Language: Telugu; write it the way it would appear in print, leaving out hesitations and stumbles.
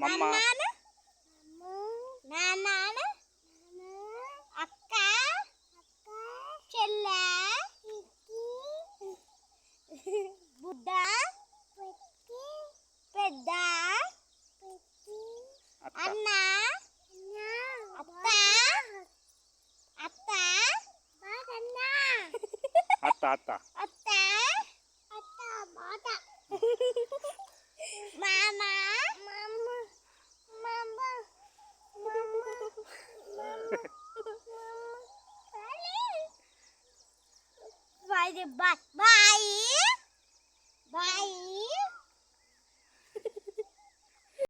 మమ్మ అక్క చెల్ల బుడ్డ పెద్ద అన్న అత్త అత్త అత్త అత్త అత్త అత్త బాట మామ Why the butt?